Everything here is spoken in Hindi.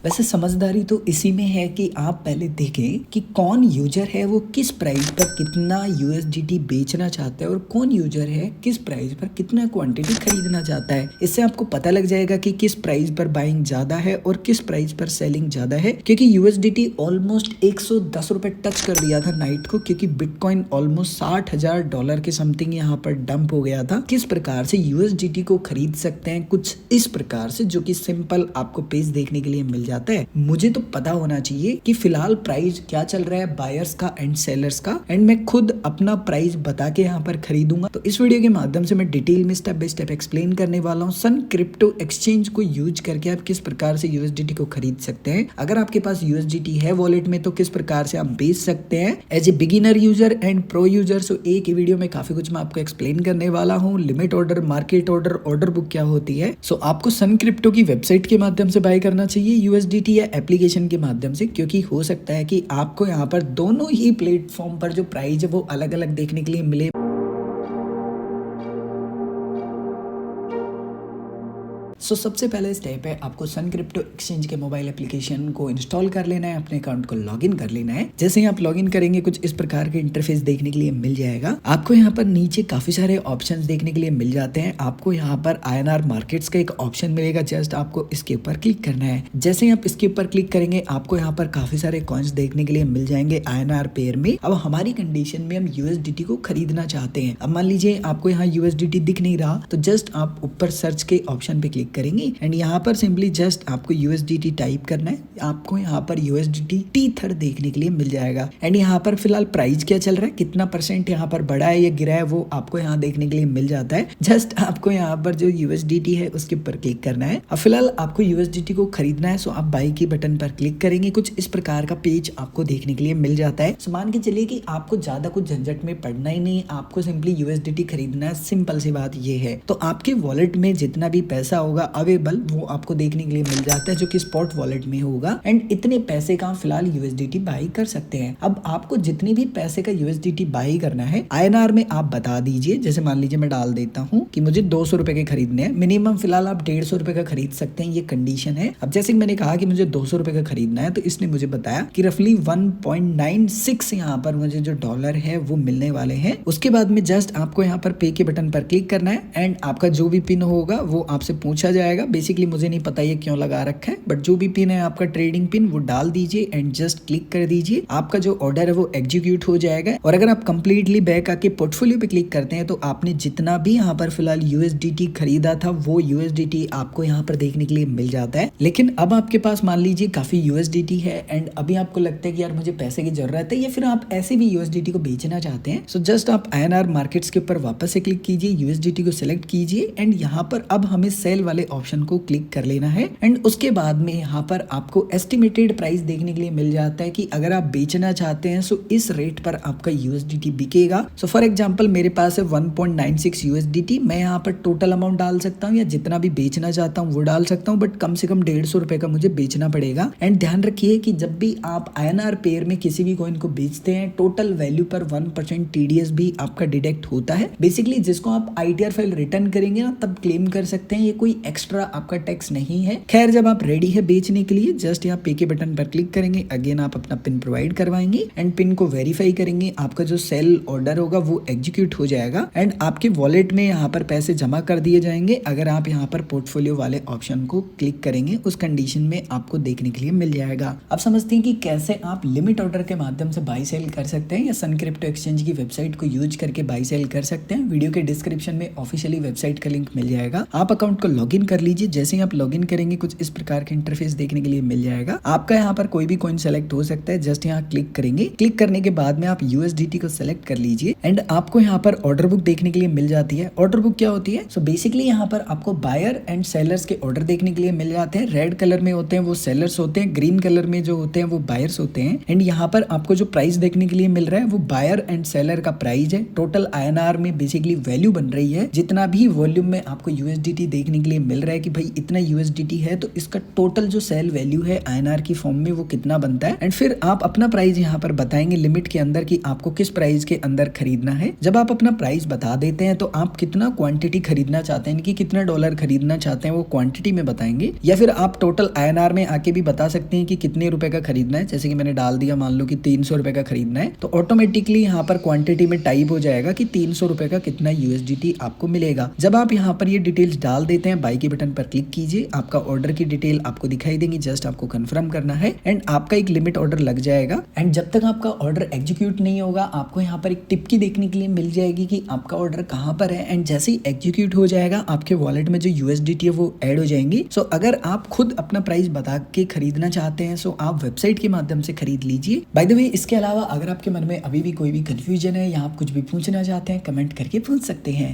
वैसे समझदारी तो इसी में है कि आप पहले देखें कि कौन यूजर है वो किस प्राइस पर कितना यूएसडीटी बेचना चाहता है और कौन यूजर है किस प्राइस पर कितना क्वांटिटी खरीदना चाहता है। इससे आपको पता लग जाएगा कि किस प्राइस पर बाइंग ज्यादा है और किस प्राइस पर सेलिंग ज्यादा है, क्योंकि यूएसडीटी ऑलमोस्ट 110 रुपए टच कर दिया था नाइट को, क्योंकि बिटकॉइन ऑलमोस्ट $60,000 के समथिंग यहाँ पर डंप हो गया था। किस प्रकार से यूएसडीटी को खरीद सकते हैं कुछ इस प्रकार से, जो कि सिंपल आपको पेज देखने के लिए मिल जाता है। मुझे तो पता होना चाहिए कि फिलहाल प्राइस क्या चल रहा है बायर्स का एंड सेलर्स का, एंड मैं खुद अपना प्राइस बता के यहाँ पर खरीदूंगा। तो इस वीडियो के माध्यम से मैं डिटेल में स्टेप बाय स्टेप एक्सप्लेन करने वाला हूँ सन क्रिप्टो एक्सचेंज को यूज करके आप किस प्रकार से यूएसडीटी को खरीद सकते हैं। अगर आपके पास यूएसडीटी है वॉलेट में तो किस प्रकार से आप बेच सकते हैं as a beginner user and pro user. So एक ही वीडियो में काफी कुछ मैं आपको एक्सप्लेन करने वाला हूँ। Limit order, market order, order book क्या होती है। सो आपको सन क्रिप्टो की वेबसाइट के माध्यम से बाय करना चाहिए यूएसडीटी या एप्लीकेशन के माध्यम से, क्योंकि हो सकता है कि आपको यहाँ पर दोनों ही प्लेटफॉर्म पर जो प्राइस है वो अलग अलग देखने के लिए मिले। सबसे पहले स्टेप है आपको सन क्रिप्टो एक्सचेंज के मोबाइल एप्लीकेशन को इंस्टॉल कर लेना है, अपने अकाउंट को लॉगिन कर लेना है। जैसे ही आप लॉगिन करेंगे कुछ इस प्रकार के इंटरफेस देखने के लिए मिल जाएगा। आपको यहाँ पर नीचे काफी सारे ऑप्शंस देखने के लिए मिल जाते हैं। आपको यहाँ पर INR मार्केट्स का एक ऑप्शन मिलेगा, जस्ट आपको इसके ऊपर क्लिक करना है। जैसे ही आप इसके ऊपर क्लिक करेंगे आपको यहाँ पर काफी सारे कॉइन्स देखने के लिए मिल जाएंगे INR पेयर में। अब हमारी कंडीशन में हम यूएसडीटी को खरीदना चाहते हैं। अब मान लीजिए आपको यहाँ यूएसडीटी दिख नहीं रहा, तो जस्ट आप ऊपर सर्च के ऑप्शन पे क्लिक करेंगे एंड यहाँ पर सिंपली जस्ट आपको यूएसडीटी टाइप करना है। आपको यहाँ पर यूएसडीटी टीथर देखने के लिए मिल जाएगा एंड यहाँ पर फिलहाल प्राइस क्या चल रहा है, कितना परसेंट यहाँ पर बढ़ा है या गिरा है, वो आपको यहाँ देखने के लिए मिल जाता है। जस्ट आपको यहाँ पर जो यूएसडीटी है उसके ऊपर क्लिक करना है। अब फिलहाल आपको यूएसडीटी को खरीदना है, सो आप बाई के बटन पर क्लिक करेंगे। कुछ इस प्रकार का पेज आपको देखने के लिए मिल जाता है। सो मान के चलिए कि आपको ज्यादा कुछ झंझट में पड़ना ही नहीं, आपको सिंपली यूएसडीटी खरीदना है। सिंपल सी बात ये है। तो आपके वॉलेट में जितना भी पैसा होगा अवेलेबल वो आपको देखने के लिए मिल जाता है, जो कि स्पॉट वॉलेट में होगा एंड इतने पैसे का फिलहाल यूएसडीटी बाई कर सकते हैं। अब आपको जितनी भी पैसे का यूएसडीटी बाई करना है INR में आप बता दीजिए। जैसे मान लीजिए मैं डाल देता हूँ कि मुझे 200 रुपए के खरीदने हैं। मिनिमम फिलहाल आप 150 रुपए का खरीद सकते हैं, ये कंडीशन है। अब जैसे मैंने कहा कि मुझे 200 रुपए का खरीदना है, तो इसने मुझे बताया कि रफली 1.96 यहाँ पर मुझे जो डॉलर है वो मिलने वाले हैं। उसके बाद में जस्ट आपको यहाँ पर पे के बटन पर क्लिक करना है एंड आपका जो भी पिन होगा वो आपसे पूछा जाएगा। बेसिकली मुझे नहीं पता ये क्यों लगा रखा है, बट जो भी पिन है आपका ट्रेडिंग पिन वो डाल दीजिए एंड जस्ट क्लिक कर दीजिए। आपका जो ऑर्डर है वो एग्जीक्यूट हो जाएगा। और अगर आप कंप्लीटली बैक आके पोर्टफोलियो पे क्लिक करते हैं तो आपने जितना भी यहाँ पर फिलहाल यूएसडीटी खरीदा था वो यूएसडीटी आपको यहाँ पर देखने के लिए मिल जाता है। लेकिन अब आपके पास मान लीजिए काफी यूएसडीटी है एंड अभी आपको लगता है कि यार मुझे पैसे की जरूरत है, या फिर आप ऐसे भी यूएसडीटी को बेचना चाहते हैं। सो जस्ट आप INR मार्केट्स के ऊपर वापस से क्लिक कीजिए, यूएसडीटी को सिलेक्ट कीजिए एंड यहाँ पर अब हमें सेल वाले ऑप्शन को क्लिक कर लेना है एंड उसके बाद में यहाँ पर आपको एस्टिमेटेड प्राइस देखने के लिए मिल जाता है कि अगर आप बेचना चाहते हैं सो इस रेट पर आपका यूएसडीटी बिकेगा। सो फॉर एग्जांपल मेरे पास है 1.96 यूएसडीटी। मैं यहाँ पर टोटल अमाउंट डाल सकता हूँ या जितना भी बेचना चाहता हूँ वो डाल सकता हूँ, बट कम से कम 150 रुपए का मुझे बेचना पड़ेगा। एंड ध्यान रखिए कि जब भी आप INR पेयर में किसी भी कॉइन को बेचते हैं टोटल वैल्यू पर 1% TDS भी आपका डिडक्ट होता है। बेसिकली जिसको आप ITR फाइल रिटर्न करेंगे ना तब क्लेम कर सकते हैं, ये कोई एक्स्ट्रा आपका टैक्स नहीं है। खैर जब आप रेडी है बेचने के लिए जस्ट यहाँ पे के बटन पर क्लिक करेंगे। अगेन आप अपना पिन प्रोवाइड करवाएंगे एंड पिन को वेरीफाई करेंगे। आपका जो सेल ऑर्डर होगा वो एग्जीक्यूट हो जाएगा एंड आपके वॉलेट में यहाँ पर पैसे जमा कर दिए जाएंगे। अगर आप यहाँ पर पोर्टफोलियो वाले ऑप्शन को क्लिक करेंगे उस कंडीशन में आपको देखने के लिए मिल जाएगा। अब समझते हैं कि कैसे आप लिमिट ऑर्डर के माध्यम से बाई सेल कर सकते हैं या सन क्रिप्टो एक्सचेंज की वेबसाइट को यूज करके बाई सेल कर सकते हैं। वीडियो के डिस्क्रिप्शन में ऑफिशियली वेबसाइट का लिंक मिल जाएगा। आप अकाउंट को लॉगिन कर लीजिए। जैसे ही आप लॉगिन करेंगे कुछ इस प्रकार के इंटरफेस देखने के लिए मिल जाएगा। आपका यहाँ पर कोई भी कॉइन सेलेक्ट हो सकता है। जस्ट यहाँ क्लिक करेंगे। क्लिक करने के बाद में आप यूएसडीटी को सेलेक्ट कर लीजिए एंड आपको यहाँ पर ऑर्डर बुक देखने के लिए मिल जाती है। ऑर्डर बुक क्या होती है? सो बेसिकली यहाँ पर आपको बायर एंड सेलर्स के ऑर्डर देखने के लिए मिल जाते हैं। रेड कलर में होते हैं वो सेलर्स होते हैं, ग्रीन कलर में जो होते हैं वो बायर्स होते हैं। एंड यहाँ पर आपको जो प्राइस देखने के लिए मिल रहा है वो बायर एंड सेलर का प्राइस है। टोटल INR में बेसिकली वैल्यू बन रही है। जितना भी वॉल्यूम में आपको यूएसडीटी देखने के लिए मिल रहा है कि भाई इतना USDT है, तो इसका टोटल जो सेल वैल्यू है INR की फॉर्म में वो कितना बनता है। एंड फिर आप अपना प्राइस यहाँ पर बताएंगे लिमिट के अंदर कि आपको किस प्राइस के अंदर खरीदना है। जब आप अपना प्राइस बता देते हैं तो आप कितना क्वांटिटी खरीदना चाहते हैं कि कितना डॉलर खरीदना चाहते हैं वो क्वांटिटी में बताएंगे, या फिर आप टोटल INR में आके भी बता सकते हैं कि कितने रुपए का खरीदना है। जैसे कि मैंने डाल दिया, मान लो कि 300 रुपए का खरीदना है, तो ऑटोमेटिकली यहाँ पर क्वांटिटी में टाइप हो जाएगा कि 300 रुपए का कितना USDT आपको मिलेगा। जब आप यहाँ पर ये डिटेल्स डाल देते हैं, बाई के बटन पर क्लिक कीजिए, आपका ऑर्डर की डिटेल आपको दिखाई देंगी, जस्ट आपको कंफर्म करना है एंड आपका एक लिमिट ऑर्डर लग जाएगा। एंड जब तक आपका ऑर्डर एग्जीक्यूट नहीं होगा, आपको यहाँ पर एक टिप की देखने के लिए मिल जाएगी कि आपका ऑर्डर कहाँ पर है। एंड जैसे ही एग्जीक्यूट हो जाएगा, आपके वॉलेट में जो USDT है वो ऐड हो जाएंगी। सो अगर आप खुद अपना प्राइस बता के खरीदना चाहते हैं, सो आप वेबसाइट के माध्यम से खरीद लीजिए। बाय द वे, इसके अलावा अगर आपके मन में अभी भी कोई भी कंफ्यूजन है या आप कुछ भी पूछना चाहते हैं, कमेंट करके पूछ सकते हैं।